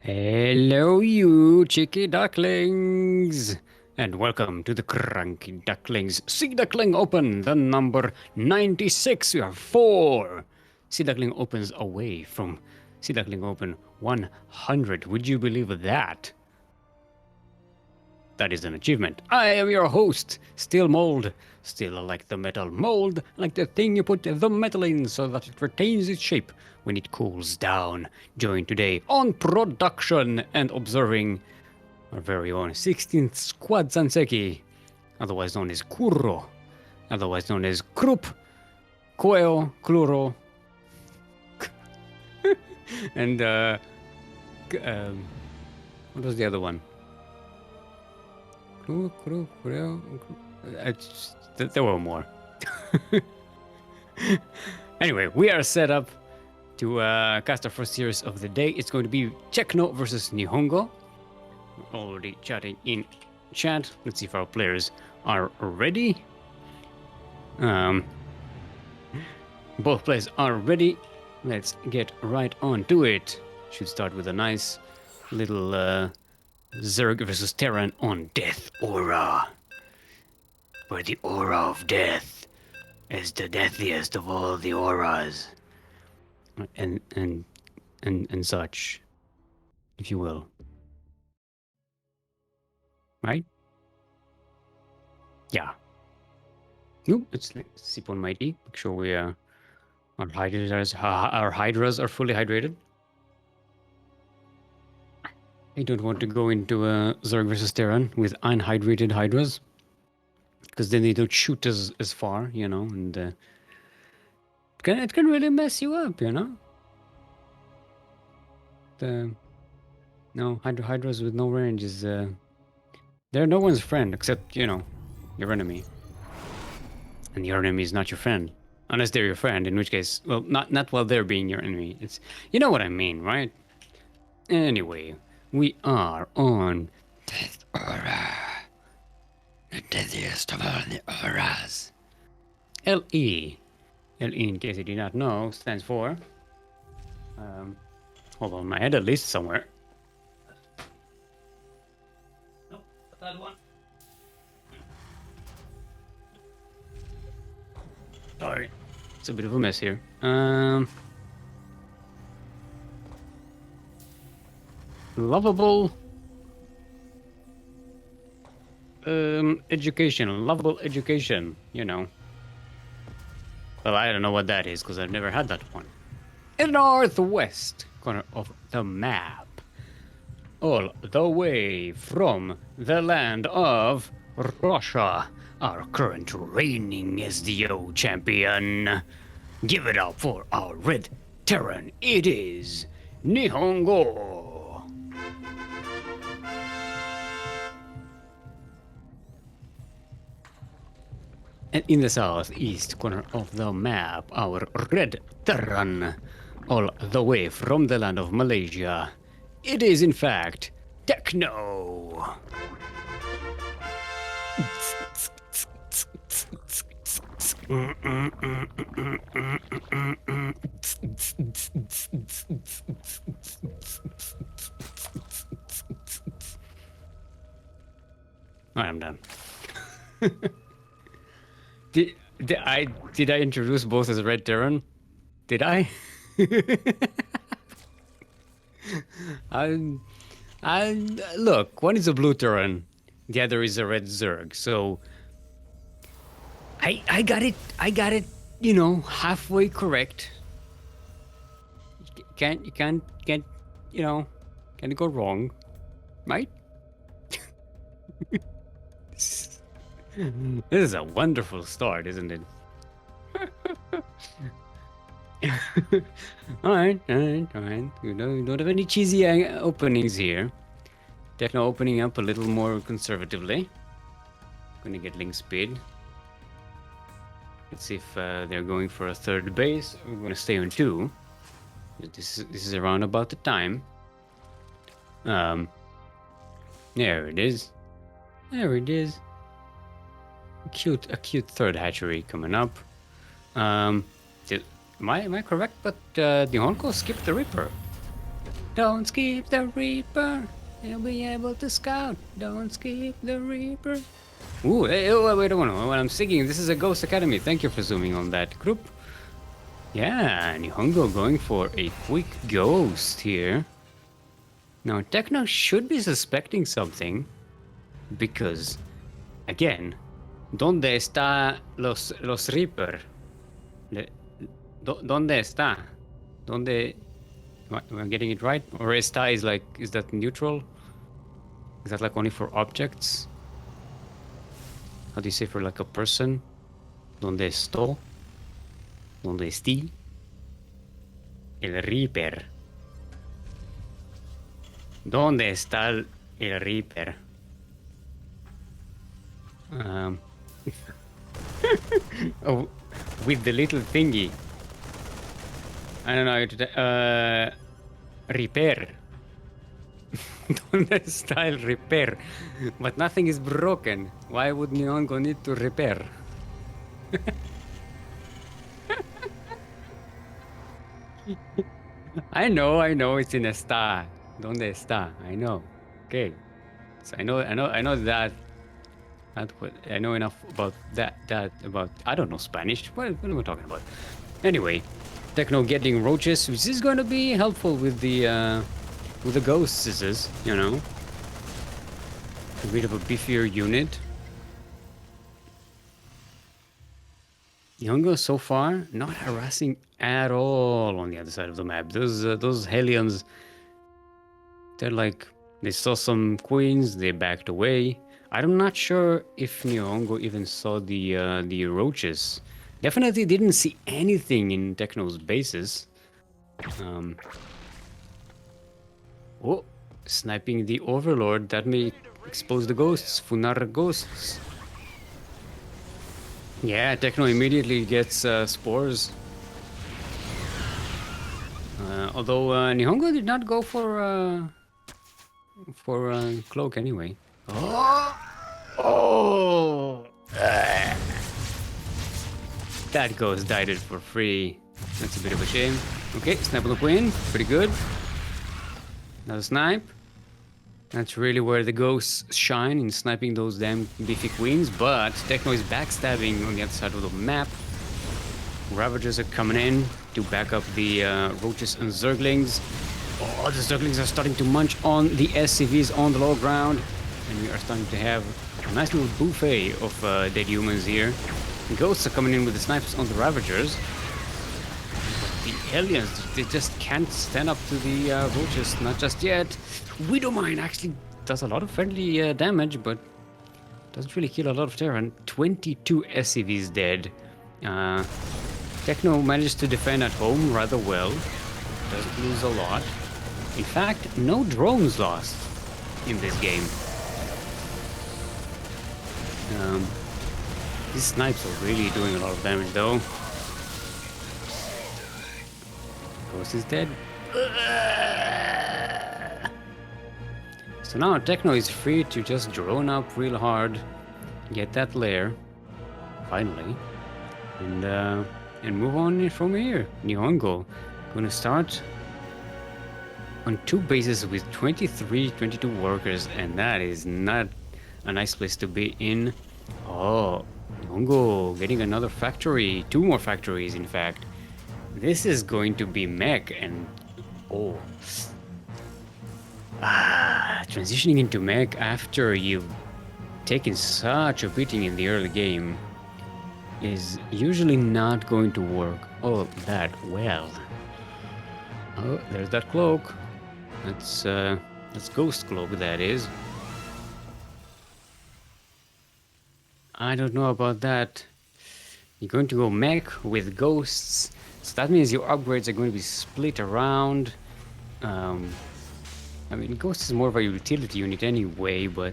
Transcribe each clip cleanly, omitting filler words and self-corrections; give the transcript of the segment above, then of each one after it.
Hello, you cheeky ducklings, and welcome to the CranKy Ducklings Sea Duckling Open, the number 96. We are 4 Sea Duckling Opens away from Sea Duckling Open 100. Would you believe that? That is an achievement. I am your host, Steelmold. Still like the metal mold, like the thing you put the metal in so that it retains its shape when it cools down. Join today on production and observing our very own 16th Squad Sanseki, otherwise known as Kuro, otherwise known as Krupp, Koeo, Kluro, and what was the other one? There were more. Anyway, we are set up to cast our first series of the day. It's going to be Techno versus NihonGo. We're already chatting in chat. Let's see if our players are ready. Both players are ready. Let's get right on to it. Should start with a nice little Zerg versus Terran on Death Aura. Where the aura of death is the deathiest of all the auras. And such, if you will. Right? Yeah. Nope, let's sip on my tea. Make sure we our hydras are fully hydrated. I don't want to go into a Zerg versus Terran with unhydrated hydras, because then they don't shoot as far, you know, and it can really mess you up, you know. Hydras with no range is they're no one's friend except, you know, your enemy, and your enemy is not your friend unless they're your friend, in which case, well, not while they're being your enemy. It's, you know what I mean, right? Anyway, we are on Death Aura. The deadliest of all the auras. LE. LE, in case you do not know, stands for... hold on, my head at least somewhere. Nope, that one. Sorry, it's a bit of a mess here. Lovable... education, lovable education, you know. Well, I don't know what that is, because I've never had that one. In the northwest corner of the map, all the way from the land of Russia, our current reigning SDO champion. Give it up for our red Terran. It is NihonGo. And in the southeast corner of the map, our red Terran, all the way from the land of Malaysia. It is, in fact, Techno. I'm done. Did I introduce both as Red Terran? Did I? I look, one is a blue Terran, the other is a red Zerg. So I got it, you know, halfway correct. You can't, you know, can't go wrong, right? This is a wonderful start, isn't it? all right. You don't have any cheesy openings here. Techno opening up a little more conservatively. Gonna get link speed. Let's see if they're going for a third base. We're gonna stay on 2. This is around about the time. There it is. There it is. A cute third hatchery coming up. Am I correct? But NihonGo skipped the Reaper. Don't skip the Reaper. You'll be able to scout. Don't skip the Reaper. Ooh, hey, oh, wait a minute. When I'm singing, this is a Ghost Academy. Thank you for zooming on that group. Yeah, NihonGo going for a quick ghost here. Now, Techno should be suspecting something. Because, again, ¿dónde está los Reaper? ¿Dónde está? ¿Dónde? Am I getting it right? Or está is like, is that neutral? Is that like only for objects? How do you say for like a person? ¿Dónde esto? ¿Dónde estí? El Reaper. ¿Dónde está el Reaper? Oh, with the little thingy. I don't know. Repair. ¿Dónde está el repair? But nothing is broken. Why would NihonGo need to repair? I know, it's in está. ¿Dónde está? I know. Okay. So I know that. I know enough about that about, I don't know Spanish. What am I talking about? Anyway, Techno getting roaches, which is going to be helpful with the ghosts, you know. A bit of a beefier unit. NihonGo so far not harassing at all on the other side of the map. Those Hellions, they're like, they saw some queens, they backed away. I'm not sure if NihonGo even saw the roaches. Definitely didn't see anything in Techno's bases. Oh, sniping the Overlord. That may expose the ghosts. Funar ghosts. Yeah, Techno immediately gets spores. Although NihonGo did not go for cloak anyway. Oh! That ghost died it for free. That's a bit of a shame. Okay, snipe on the queen. Pretty good. Another snipe. That's really where the ghosts shine, in sniping those damn beefy queens. But Techno is backstabbing on the other side of the map. Ravagers are coming in to back up the roaches and zerglings. Oh, the zerglings are starting to munch on the SCVs on the low ground. And we are starting to have a nice little buffet of dead humans here. Ghosts are coming in with the snipers on the Ravagers. But the aliens, they just can't stand up to the roaches, not just yet. Widowmine actually does a lot of friendly damage, but doesn't really kill a lot of Terran. 22 SCVs dead. Techno managed to defend at home rather well. Doesn't lose a lot. In fact, no drones lost in this game. These snipes are really doing a lot of damage though. Ghost is dead. So now Techno is free to just drone up real hard, get that lair, finally, and move on from here. NihonGo gonna start on 2 bases with 22 workers, and that is not a nice place to be in. Oh, NihonGo getting another factory, 2 more factories in fact. This is going to be mech, and oh, transitioning into mech after you've taken such a beating in the early game is usually not going to work all that well. Oh, there's that cloak. That's Ghost Cloak, that is. I don't know about that. You're going to go mech with ghosts, so that means your upgrades are going to be split around. I mean, Ghost is more of a utility unit anyway, but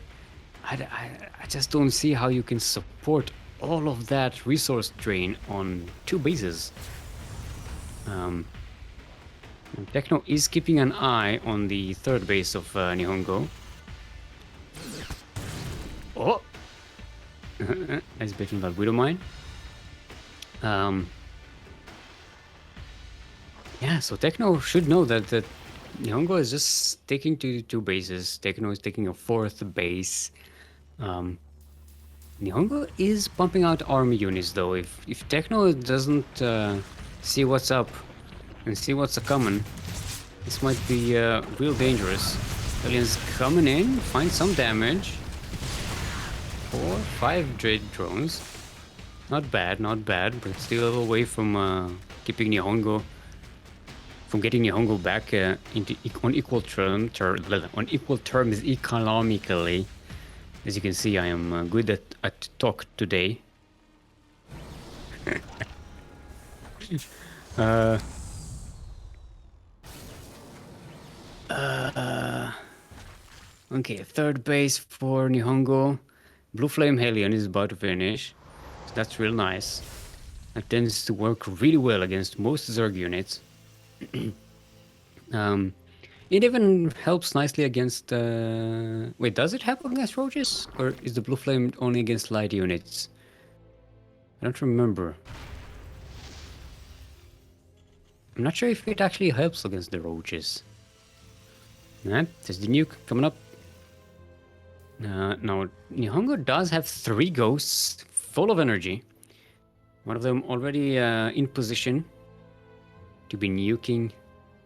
I just don't see how you can support all of that resource drain on 2 bases. Techno is keeping an eye on the 3rd base of NihonGo. Oh! Nice bit from that Widowmine. Yeah, so Techno should know that NihonGo is just sticking to 2 bases. Techno is taking a 4th base. NihonGo is pumping out army units though. If Techno doesn't see what's up and see what's a coming, this might be real dangerous. Aliens coming in, find some damage. 4, 5 dread drones. Not bad, but still away from keeping NihonGo from getting NihonGo back into on equal terms economically. As you can see, I am good at talk today. Okay, 3rd base for NihonGo. Blue Flame Hellion is about to finish. So that's real nice. That tends to work really well against most Zerg units. It even helps nicely against... Wait, does it help against roaches? Or is the Blue Flame only against light units? I don't remember. I'm not sure if it actually helps against the roaches. Alright, there's the nuke coming up. Now, NihonGo does have 3 ghosts full of energy. One of them already in position to be nuking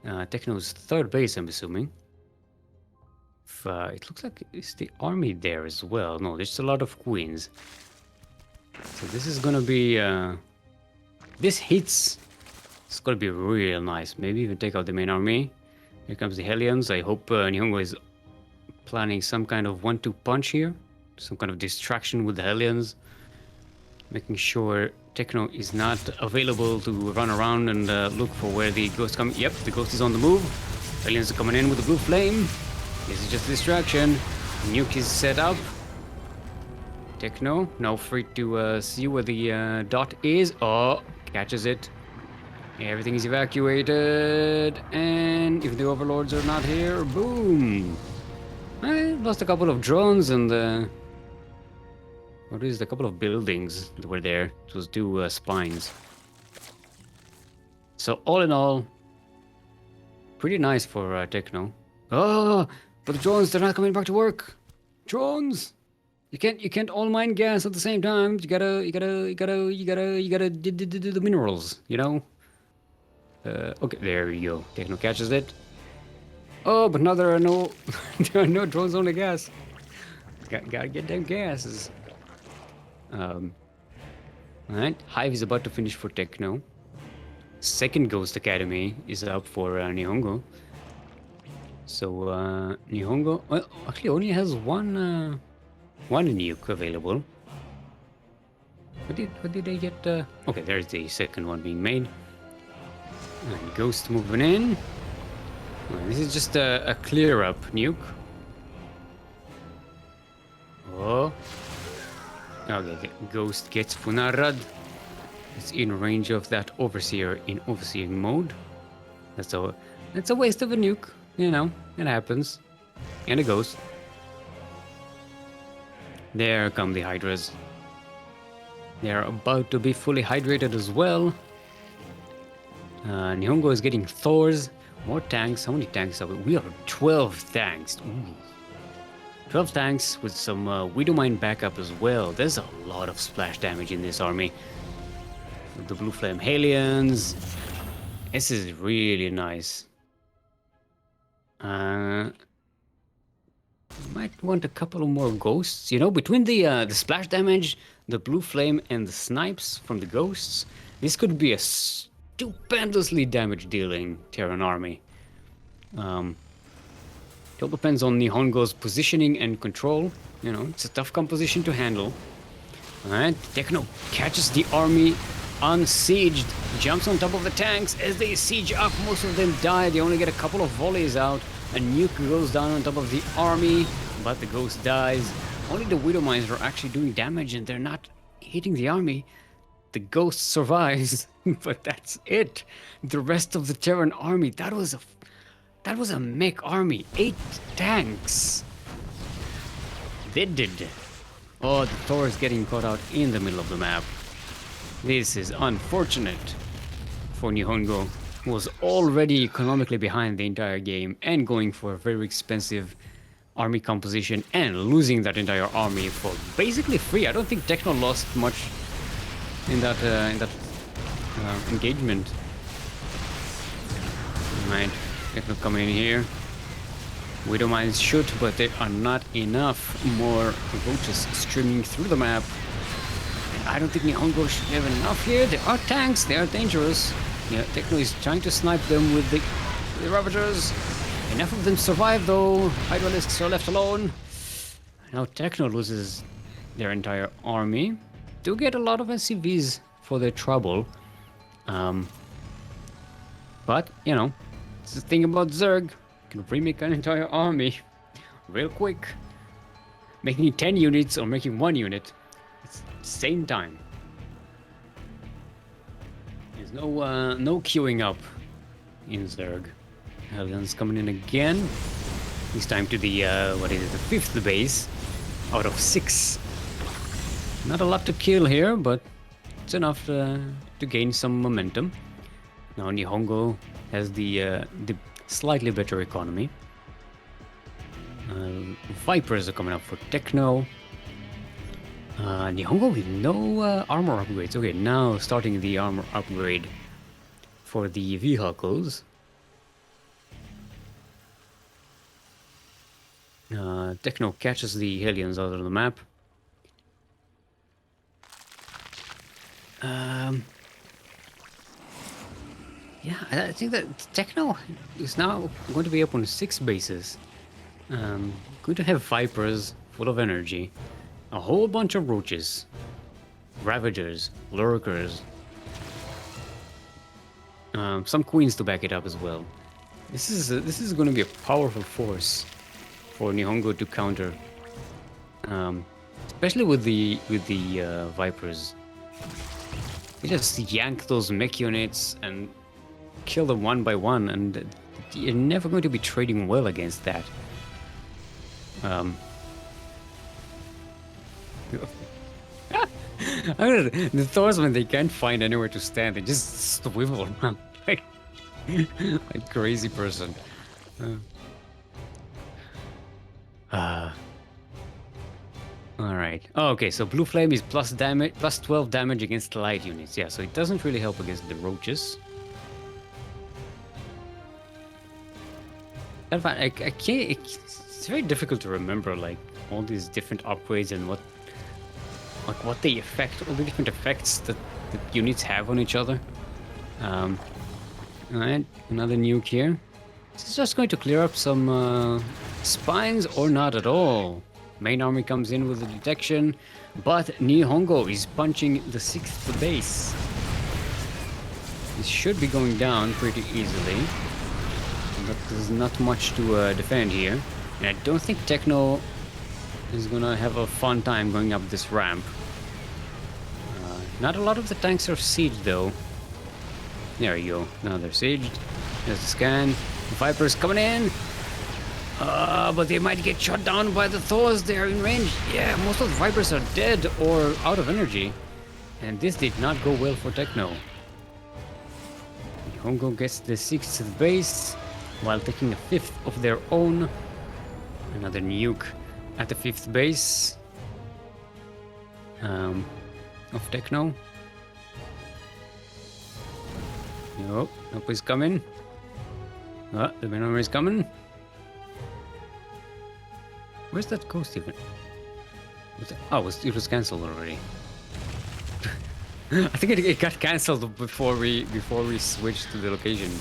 Techno's 3rd base, I'm assuming. It looks like it's the army there as well. No, there's a lot of queens. So this is gonna be... this hits. It's gonna be real nice. Maybe even take out the main army. Here comes the Hellions. I hope NihonGo is planning some kind of 1-2 punch here. Some kind of distraction with the Hellions. Making sure Techno is not available to run around and look for where the ghost come. Yep, the ghost is on the move. Hellions are coming in with the blue flame. This is just a distraction. Nuke is set up. Techno now free to see where the dot is. Oh, catches it. Everything is evacuated. And if the overlords are not here, boom. I lost a couple of drones and what is it? A couple of buildings that were there. It was 2 spines. So all in all, pretty nice for Techno. Oh, but the drones, they're not coming back to work. Drones, you can't all mine gas at the same time. You gotta do the minerals, you know. Okay, there we go. Techno catches it. Oh, but now there are no there are no drones on the gas. Gotta get them gases. Alright, Hive is about to finish for Techno. 2nd Ghost Academy is up for NihonGo. So NihonGo, well, actually only has one nuke available. What did they get? Okay, there's the 2nd one being made. And Ghost moving in. This is just a clear up nuke. Oh. Okay, Ghost gets Funarad. It's in range of that Overseer in overseeing mode. That's a waste of a nuke, you know, it happens. And a Ghost. There come the Hydras. They're about to be fully hydrated as well. NihonGo is getting Thors. More tanks. How many tanks are we? We are 12 tanks. Ooh. 12 tanks with some Widowmine backup as well. There's a lot of splash damage in this army. With the Blue Flame Hellions. This is really nice. Might want a couple of more ghosts. You know, between the splash damage, the Blue Flame, and the snipes from the ghosts, this could be a stupendously damage-dealing Terran army. It all depends on NihonGo's positioning and control. You know, it's a tough composition to handle. Alright, Techno catches the army unsieged, jumps on top of the tanks. As they siege up, most of them die. They only get a couple of volleys out. A nuke goes down on top of the army, but the ghost dies. Only the Widow Mines are actually doing damage and they're not hitting the army. The ghost survives, but that's it. The rest of the Terran army, that was a mech army. 8 tanks. They did. Oh, the Thor is getting caught out in the middle of the map. This is unfortunate for NihonGo. was already economically behind the entire game and going for a very expensive army composition and losing that entire army for basically free. I don't think Techno lost much in that engagement. Alright, Techno coming in here. Widow mines shoot, but they are not enough. More roaches streaming through the map. And I don't think NihonGo should have enough here. There are tanks, they are dangerous. Yeah, Techno is trying to snipe them with the Ravagers. Enough of them survive though. Hydralisks are left alone. Now Techno loses their entire army. Do get a lot of SCVs for their trouble. But, you know, it's the thing about Zerg. You can remake an entire army real quick. Making 10 units or making 1 unit at the same time. There's no queuing up in Zerg. Helion's coming in again. This time to the, what is it, the 5th base out of 6. Not a lot to kill here, but it's enough to gain some momentum. Now NihonGo has the slightly better economy. Vipers are coming up for Techno. NihonGo with no armor upgrades. Okay, now starting the armor upgrade for the vehicles. Techno catches the Hellions out of the map. Yeah, I think that Techno is now going to be up on 6 bases. Good to have Vipers full of energy. A whole bunch of roaches. Ravagers, Lurkers. Some queens to back it up as well. This is going to be a powerful force for NihonGo to counter. Especially with the Vipers. They just yank those mech units and kill them one by one, and you're never going to be trading well against that. The Thors, when they can't find anywhere to stand, they just swivel around like a crazy person. Alright. Oh, okay, so Blue Flame is plus 12 damage against light units. Yeah, so it doesn't really help against the roaches. In fact, I can't. It's very difficult to remember, like, all these different upgrades and what they affect, all the different effects that the units have on each other. Alright, another nuke here. This is just going to clear up some spines or not at all. Main army comes in with the detection, but NihonGo is punching the 6th base. This should be going down pretty easily. But there's not much to defend here. And I don't think Techno is gonna have a fun time going up this ramp. Not a lot of the tanks are sieged though. There you go. Now they're sieged. There's the scan. The Vipers coming in. But they might get shot down by the Thors. They're in range. Yeah, most of the Vipers are dead or out of energy. And this did not go well for Techno. NihonGo gets the 6th base while taking a 5th of their own. Another nuke at the 5th base of Techno. Nope, nobody's coming. Oh, the main army is coming. Where's that ghost even? Oh, it was cancelled already. I think it got cancelled before we switched to the location.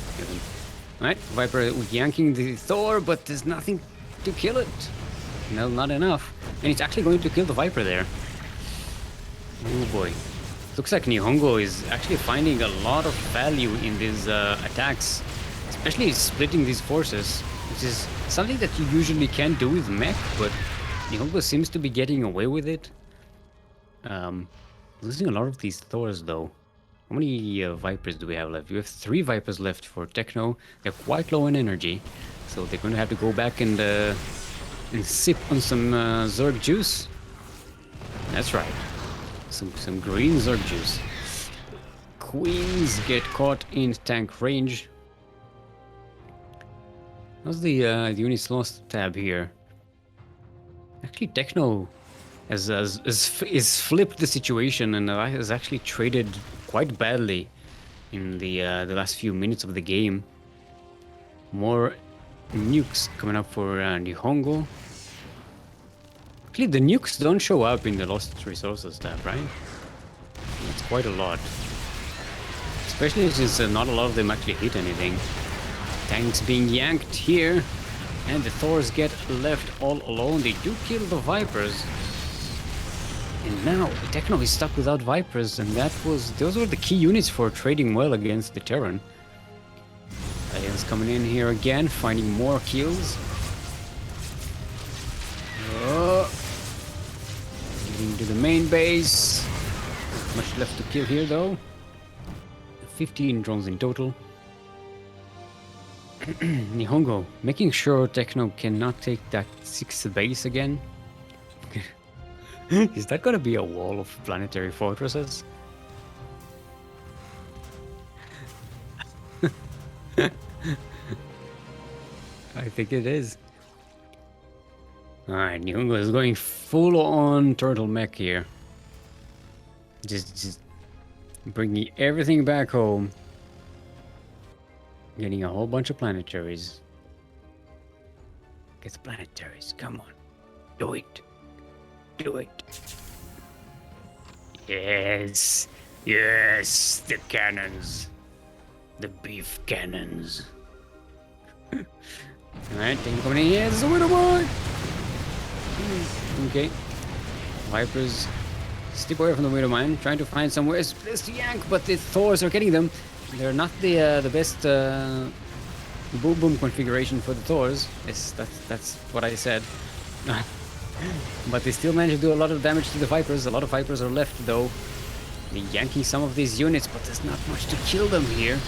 Alright, Viper yanking the Thor, but there's nothing to kill it. No, not enough. And it's actually going to kill the Viper there. Oh boy. Looks like NihonGo is actually finding a lot of value in these attacks. Especially splitting these forces, which is something that you usually can't do with mech, but NihonGo seems to be getting away with it. Losing a lot of these Thors though. How many Vipers do we have left? We have 3 Vipers left for Techno. They're quite low in energy, so they're going to have to go back and sip on some Zerg juice. That's right, some green Zerg juice. Queens get caught in tank range How's the units lost tab here? Actually, Techno has flipped the situation and has actually traded quite badly in the last few minutes of the game. More nukes coming up for NihonGo. Actually, the nukes don't show up in the lost resources tab, right? That's quite a lot. Especially since not a lot of them actually hit anything. Tanks being yanked here. And the Thors get left all alone. They do kill the Vipers. And now Techno is stuck without Vipers, and those were the key units for trading well against the Terran. Aliens coming in here again, finding more kills. Getting to the main base. Not much left to kill here though. 15 drones in total. NihonGo, making sure Techno cannot take that 6th base again. Is that gonna be a wall of planetary fortresses? I think it is. Alright, NihonGo is going full on turtle mech here. Just bringing everything back home. Getting a whole bunch of planetaries. Get the planetaries, come on. Do it. Do it. Yes. Yes, the cannons. The beef cannons. Alright, thing coming in here. This is a winner boy. Okay. Vipers step away from the Widow Mine, trying to find somewhere to yank, but the Thors are getting them. They're not the best boom configuration for the Thors. Yes, that's what I said. But they still manage to do a lot of damage to the Vipers. A lot of Vipers are left though. They're yanking some of these units, but there's not much to kill them here.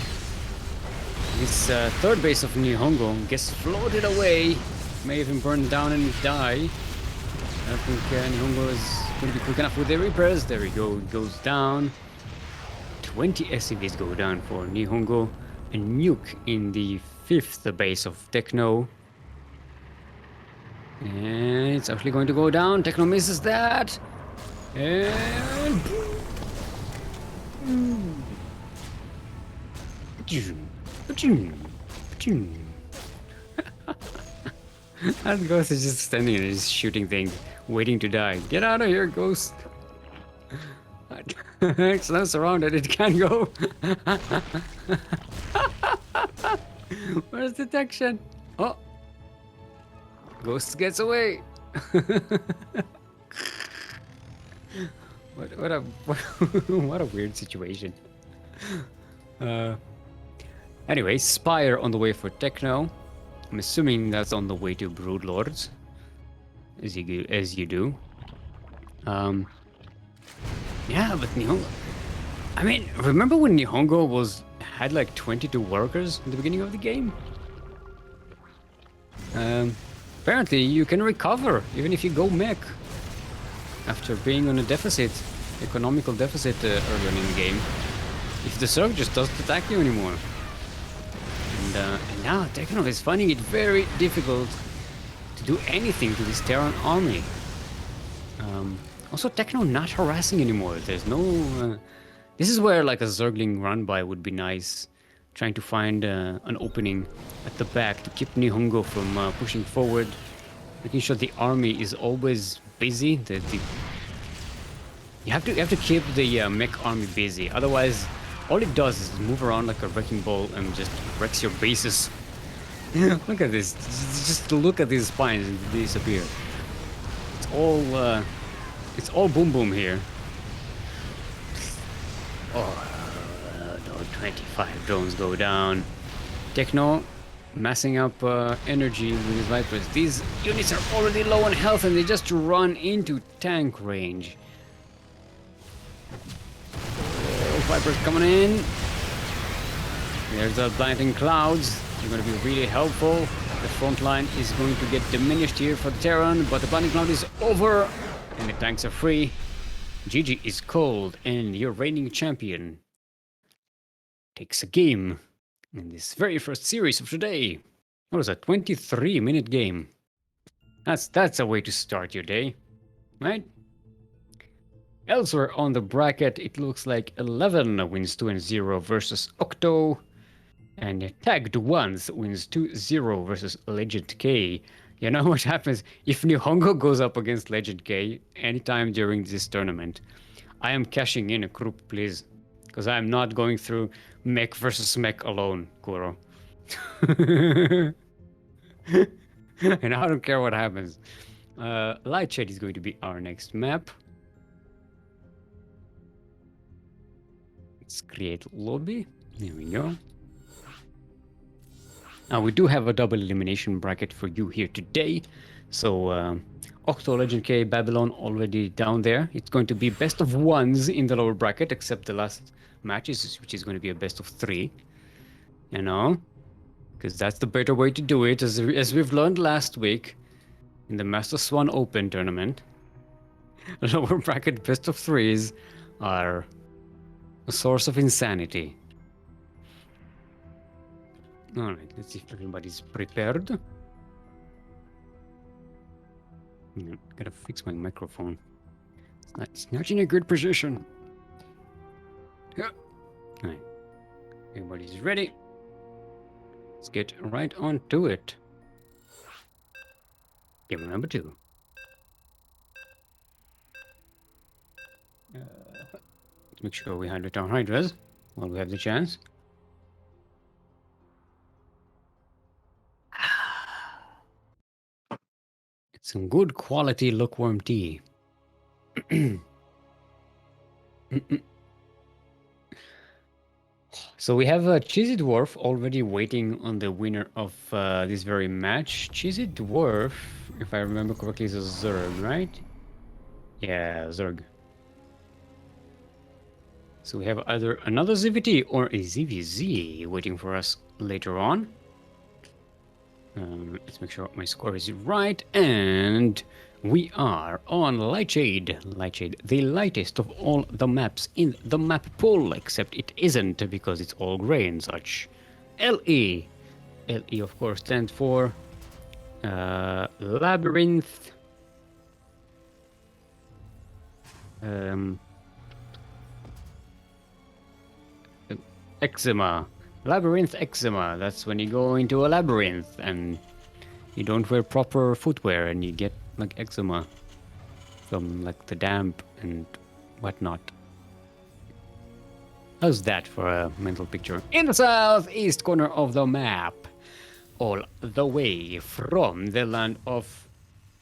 This third base of NihonGo gets floated away. May even burn down and die. I don't think NihonGo is going to be quick enough with the repairs. There we go, it goes down. 20 SCVs go down for NihonGo. A nuke in the 5th base of Techno. And it's actually going to go down. Techno misses that. And... That Ghost is just standing there, just shooting things, waiting to die. Get out of here, Ghost! It's now surrounded, it can't go! Where's detection? Oh! Ghost gets away! what a weird situation. Anyway, Spire on the way for Techno. I'm assuming that's on the way to Broodlords, as you do. Yeah, but NihonGo. I mean, remember when NihonGo had like 22 workers in the beginning of the game? Apparently, you can recover even if you go mech after being on a deficit, economical deficit earlier in the game. If the Zerg just doesn't attack you anymore. And now Techno is finding it very difficult to do anything to this Terran army. Also, Techno not harassing anymore. There's no... this is where like a Zergling run-by would be nice. Trying to find an opening at the back to keep NihonGo from pushing forward. Making sure the army is always busy. You have to keep the mech army busy. Otherwise, all it does is move around like a wrecking ball and just wrecks your bases. Look at this. Just look at these spines and they disappear. It's all boom boom here. Oh, no, 25 drones go down. Techno massing up energy with his Vipers. These units are already low on health and they just run into tank range. Vipers coming in. There's the blinding clouds. They're going to be really helpful. The front line is going to get diminished here for the Terran, but the blinding cloud is over and the tanks are free. GG is cold and your reigning champion takes a game in this very first series of today. What was that? 23-minute game. That's a way to start your day, right? Elsewhere on the bracket, it looks like 11 wins 2-0 versus Octo, and Tagged Ones wins 2-0 versus Legend K. You know what happens if NihonGo goes up against Legend K anytime during this tournament? I am cashing in a group, please, because I am not going through mech versus mech alone, Kuro. And I don't care what happens. Light Shade is going to be our next map. Let's create lobby. There we go. Now we do have a double elimination bracket for you here today. So Octo, Legend K, Babylon already down there. It's going to be best of ones in the lower bracket, except the last matches, which is going to be a best of 3. You know, because that's the better way to do it, as we've learned last week in the Master Swan Open tournament. Lower bracket best of 3s are a source of insanity. Alright, let's see if everybody's prepared. Gotta fix my microphone. It's not in a good position. Yeah. Alright. Everybody's ready. Let's get right on to it. Game number 2. Let's make sure we hydrate our hydras while we have the chance. It's some good quality lukewarm tea. So we have a Cheesy Dwarf already waiting on the winner of this very match. Cheesy Dwarf, if I remember correctly, is a Zerg, right? Yeah, Zerg. So we have either another ZVT or a ZVZ waiting for us later on. Let's make sure my score is right. And we are on Lightshade. Lightshade, the lightest of all the maps in the map pool, except it isn't because it's all grey and such. LE. LE, of course, stands for Labyrinth. Eczema. Labyrinth eczema. That's when you go into a labyrinth and you don't wear proper footwear and you get like eczema from like the damp and whatnot. How's that for a mental picture? In the southeast corner of the map, all the way from the land of...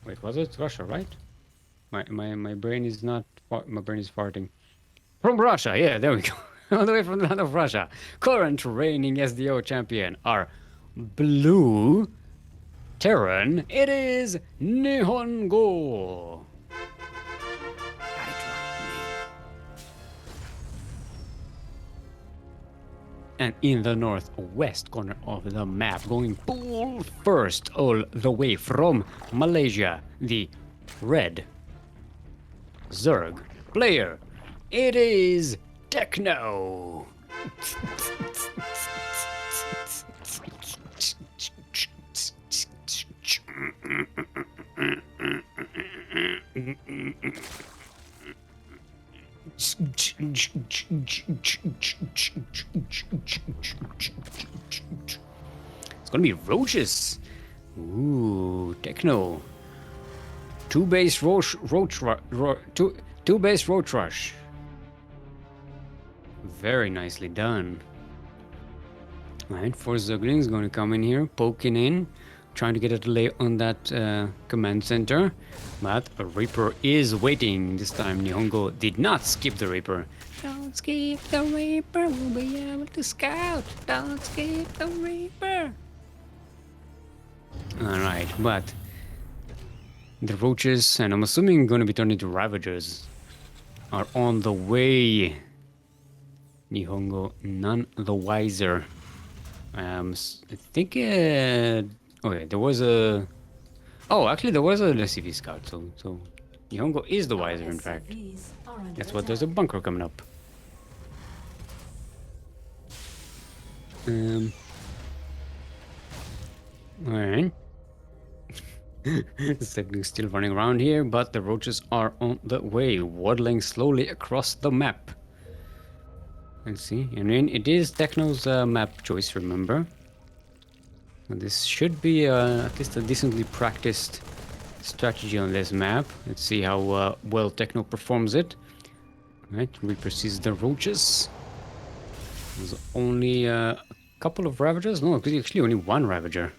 Wait, was it Russia, right? My brain is not... My brain is farting. From Russia, yeah, there we go. All the way from the land of Russia. Current reigning SDO champion are Blue Terran. It is NihonGo. And in the northwest corner of the map, going pool first all the way from Malaysia, the red Zerg player. It is Techno. It's gonna be roaches. Ooh, Techno. Two base roach rush. Very nicely done. Alright, 4 Ducklings gonna come in here, poking in, trying to get a delay on that command center. But a Reaper is waiting. This time NihonGo did not skip the Reaper. Don't skip the Reaper, we'll be able to scout. Don't skip the Reaper. Alright, but the roaches, and I'm assuming gonna be turned into Ravagers, are on the way. NihonGo none the wiser. I think oh yeah, there was a... Oh, actually there was a SCV scout, so NihonGo is the wiser, in fact. That's what, there's a bunker coming up. Alright. The Ducklings still running around here, but the roaches are on the way, waddling slowly across the map. Let's see. I mean, it is Techno's map choice, remember? And this should be at least a decently practiced strategy on this map. Let's see how well Techno performs it. Right, Reaper sees the roaches. There's only a couple of Ravagers. No, actually only one Ravager.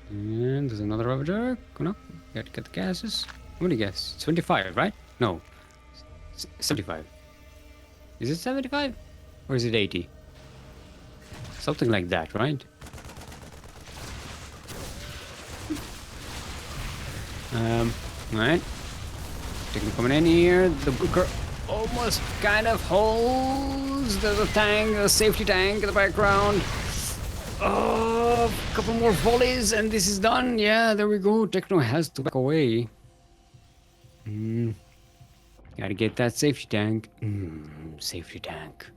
And there's another Ravager. Come on, get the gases. How many gas? 25, right? No, 75. Is it 75? Or is it 80? Something like that, right? Alright. Techno coming in here. The Booker almost kind of holds. There's a tank, a safety tank in the background. Oh, a couple more volleys and this is done. Yeah, there we go. Techno has to back away. Gotta get that safety tank. Safety tank.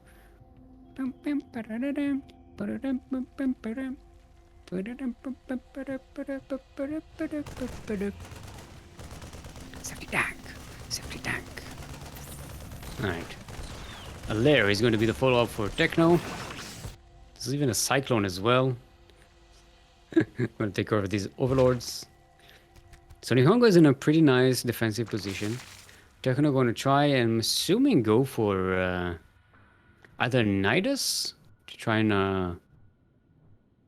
Safety tank. Safety tank. Alright. A lair is going to be the follow-up for Techno. There's even a cyclone as well. I'm gonna take care of these overlords. So NihonGo is in a pretty nice defensive position. Techno going to try, I'm assuming, go for either Nidus to try and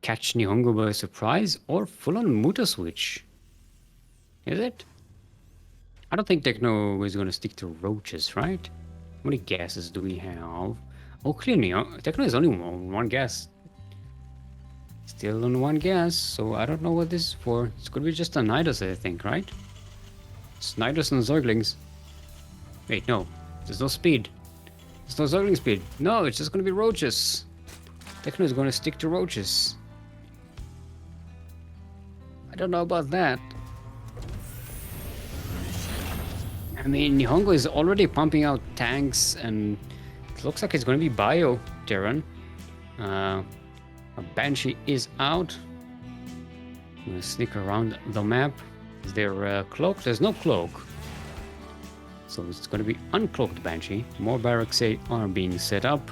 catch NihonGo by surprise, or full-on Muta switch. Is it? I don't think Techno is going to stick to roaches, right? How many gases do we have? Oh, clearly, Techno is only one gas. Still on one gas, so I don't know what this is for. It's gonna be just a Nidus, I think, right? It's Nidus and Zerglings. Wait, no. There's no speed. There's no Zergling speed. No, it's just gonna be roaches. Techno is gonna stick to roaches. I don't know about that. I mean, NihonGo is already pumping out tanks, and it looks like it's gonna be Bio Terran. A Banshee is out. I'm gonna sneak around the map. Is there a cloak? There's no cloak. So it's gonna be uncloaked Banshee. More barracks are being set up.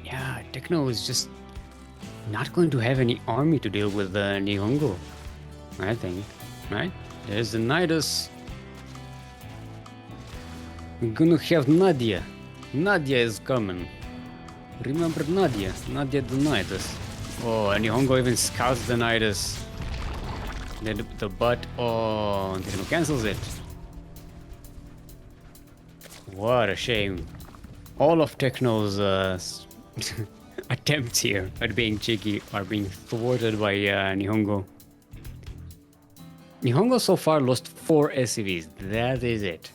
Yeah, Techno is just not going to have any army to deal with NihonGo, I think. Right? There's the Nidus. We're gonna have Nadia. Nadia is coming. Remember Nadia? Nadia the Nidus. Oh, and NihonGo even scouts the Nidus. The butt. Oh, Techno cancels it. What a shame. All of Techno's attempts here at being cheeky are being thwarted by NihonGo. NihonGo so far lost 4 SCVs. That is it.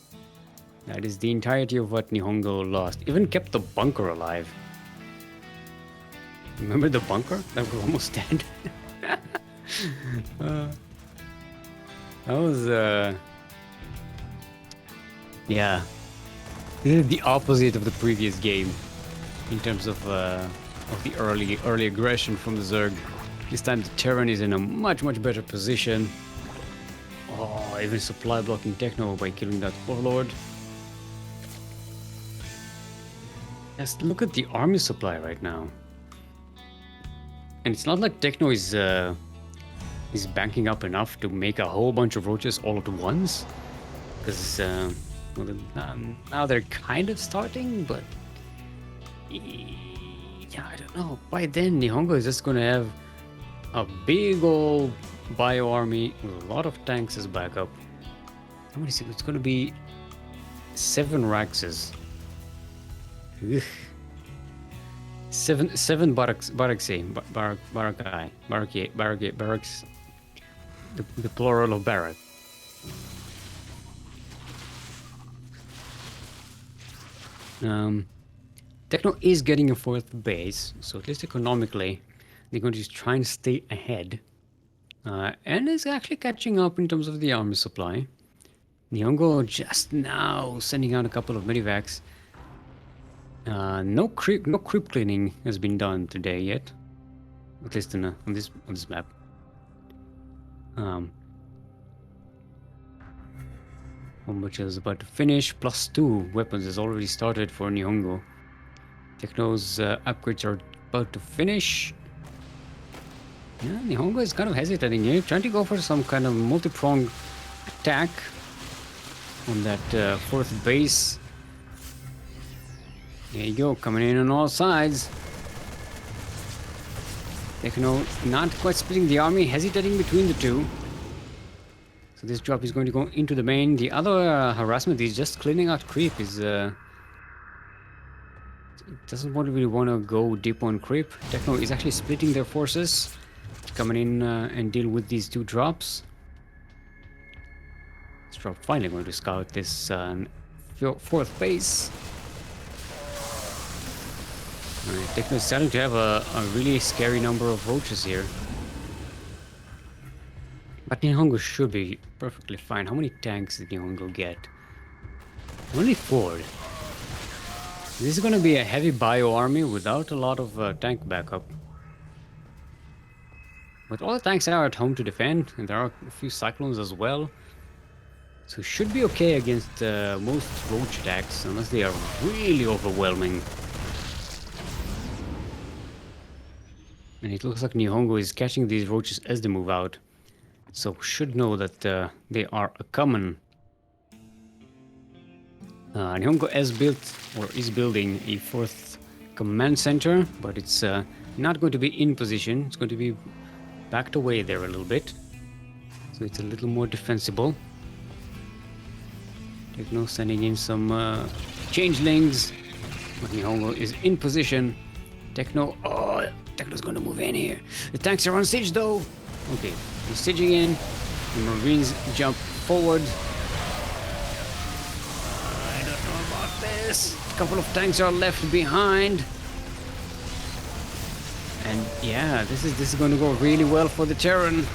That is the entirety of what NihonGo lost. Even kept the bunker alive. Remember the bunker? That was almost dead. That was yeah. This is the opposite of the previous game in terms of the early aggression from the Zerg. This time the Terran is in a much better position. Oh, even supply blocking Techno by killing that Overlord. Just look at the army supply right now. And it's not like Techno is banking up enough to make a whole bunch of roaches all at once. Because well, now they're kind of starting, but yeah, I don't know. By then, NihonGo is just gonna have a big old bio army with a lot of tanks as backup. How many? It's gonna be 7 Raxes. Ugh. Seven barracks, barracks, the plural of barrack. Techno is getting a 4th base, so at least economically, they're going to try and stay ahead. And is actually catching up in terms of the army supply. NihonGo just now sending out a couple of medivacs. No creep cleaning has been done today yet, at least on this map. Which is about to finish. +2 weapons has already started for NihonGo. Techno's upgrades are about to finish. Yeah, NihonGo is kind of hesitating here, trying to go for some kind of multi-pronged attack on that fourth base. There you go, coming in on all sides. Techno not quite splitting the army, hesitating between the two. So this drop is going to go into the main. The other harassment is just cleaning out creep. It doesn't really want to go deep on creep. Techno is actually splitting their forces, coming in and deal with these two drops. This drop finally going to scout this fourth base. Techno is starting to have a really scary number of roaches here. But NihonGo should be perfectly fine. How many tanks did NihonGo get? Only 4. This is going to be a heavy bio army without a lot of tank backup. But all the tanks are at home to defend, and there are a few cyclones as well. So should be okay against most roach attacks, unless they are really overwhelming. And it looks like NihonGo is catching these roaches as they move out. So should know that they are a common. NihonGo has built, or is building, a fourth command center, but it's not going to be in position. It's going to be backed away there a little bit. So it's a little more defensible. Techno sending in some changelings. But NihonGo is in position. Techno's going to move in here. The tanks are on siege though. Okay, we're sieging in. The Marines jump forward. I don't know about this. A couple of tanks are left behind. And yeah, this is going to go really well for the Terran.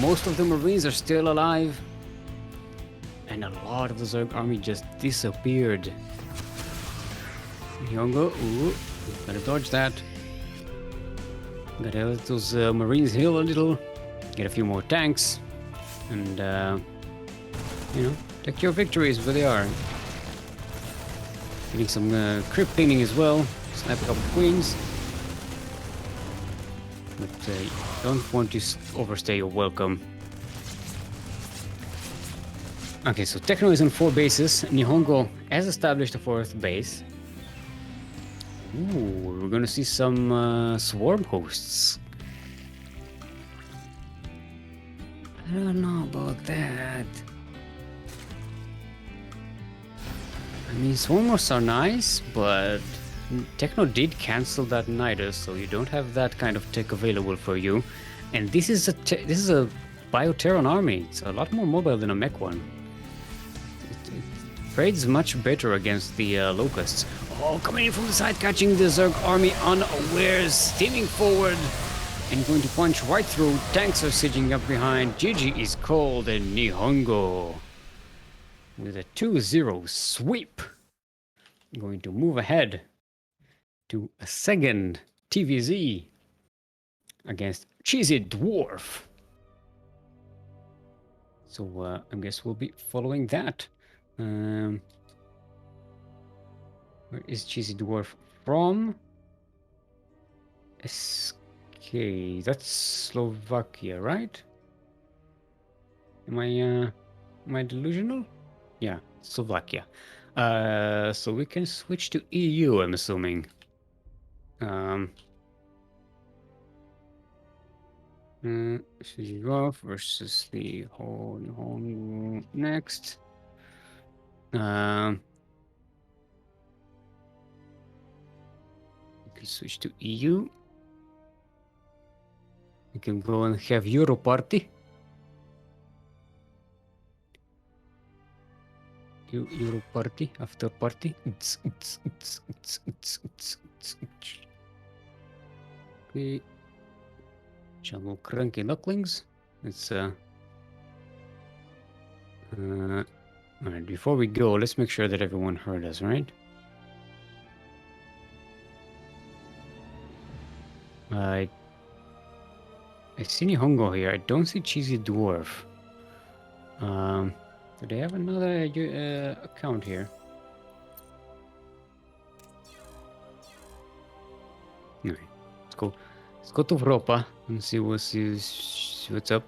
Most of the Marines are still alive. And a lot of the Zerg army just disappeared. NihonGo, ooh, gotta dodge that. Gotta let those Marines heal a little. Get a few more tanks. And, you know, take your victories where they are. Getting some crypt cleaning as well. Snap a couple of queens. But don't want to overstay your welcome. Okay, so Techno is on 4 bases. NihonGo has established a 4th base. Ooh, we're gonna see some swarm hosts. I don't know about that. I mean, swarm hosts are nice, but Techno did cancel that Nidus, so you don't have that kind of tech available for you. And this is a Bioterran army. It's a lot more mobile than a mech one. It trades much better against the locusts. Oh, coming in from the side, catching the Zerg army unawares, steaming forward and going to punch right through. Tanks are sieging up behind. GG is called, and NihonGo with a 2-0 sweep going to move ahead to a second TVZ against Cheesy Dwarf. So I guess we'll be following that. Where is Cheesy Dwarf from? SK, that's Slovakia, right? Am I delusional? Yeah, Slovakia. So we can switch to EU, I'm assuming. Cheesy Dwarf versus the whole next. We can switch to EU. We can go and have Euro party. Euro party, after party. Okay. Jungle CranKy Ducklings. It's All right, before we go, let's make sure that everyone heard us, right? I see NihonGo here. I don't see Cheesy Dwarf. Do they have another account here? Alright, let's go. Let's go to Vropa and see what's up.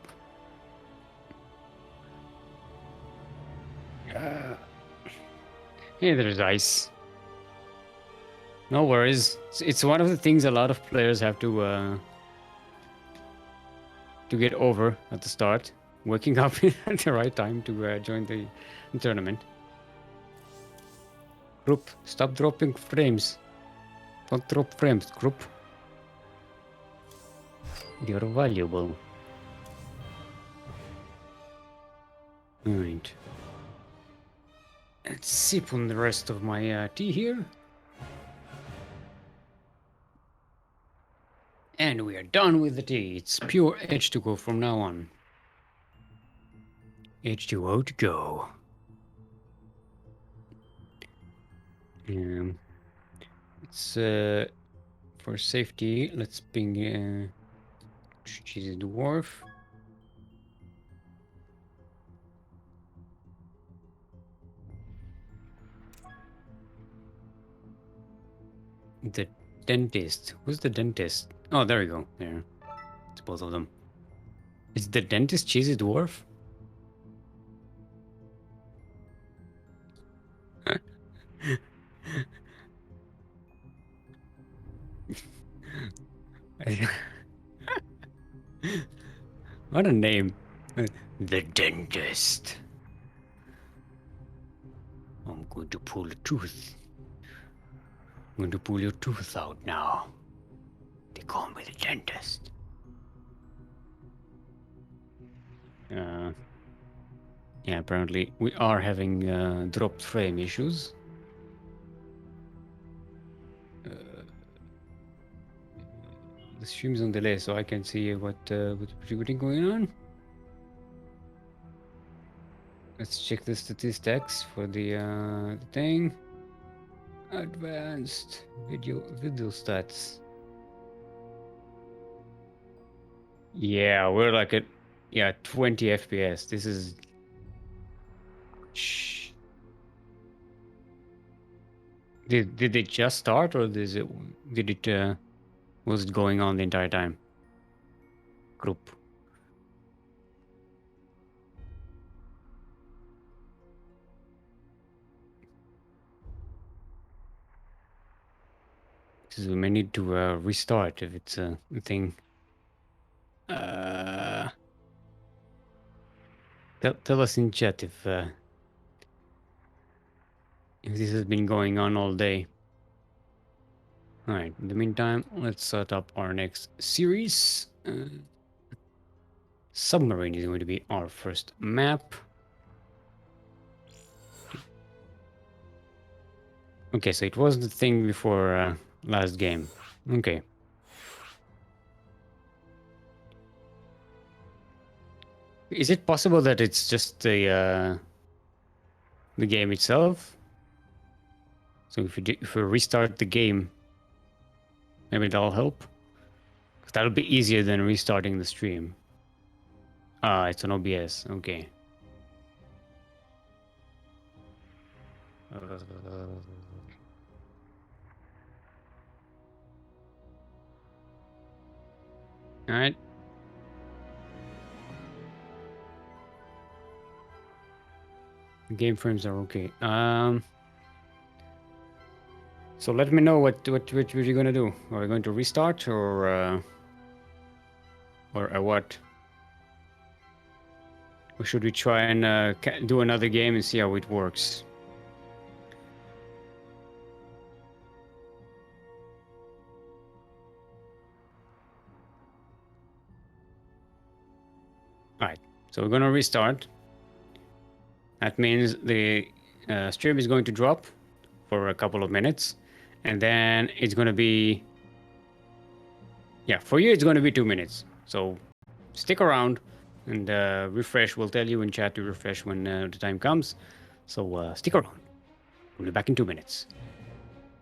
Yeah, there's ice. No worries. It's one of the things a lot of players have to get over at the start. Waking up at the right time to join the tournament. Group, stop dropping frames. Don't drop frames, group. You're valuable. Alright. Let's sip on the rest of my tea here. And we are done with the tea. It's pure H2O from now on. H2O to go. It's for safety. Let's ping Cheesy Dwarf. The dentist. Who's the dentist? Oh, there we go. There. It's both of them. Is the dentist Cheesy Dwarf? What a name. The dentist. I'm going to pull a tooth. I'm going to pull your tooth out now. They call me the dentist. Yeah, apparently we are having dropped frame issues. The stream's on delay, so I can see what's really going on. Let's check the statistics for the thing. Advanced video stats. Yeah, we're like at 20 FPS. This is shh. Did it just start, or was it going on the entire time? Group. So we may need to restart if it's a thing. Tell us in chat if this has been going on all day. All right. In the meantime, let's set up our next series. Submarine is going to be our first map. Okay, so it was the thing before last game. Okay. Is it possible that it's just the game itself? So if we restart the game, maybe that'll help. That'll be easier than restarting the stream. Ah, it's an OBS. Okay. All right. Game frames are okay. So let me know what you're gonna do. Are we going to restart or what? Or should we try and do another game and see how it works? All right. So we're gonna restart. That means the stream is going to drop for a couple of minutes, and then it's going to be, yeah, for you it's going to be 2 minutes. So stick around and refresh. We'll tell you in chat to refresh when the time comes. So stick around. We'll be back in 2 minutes.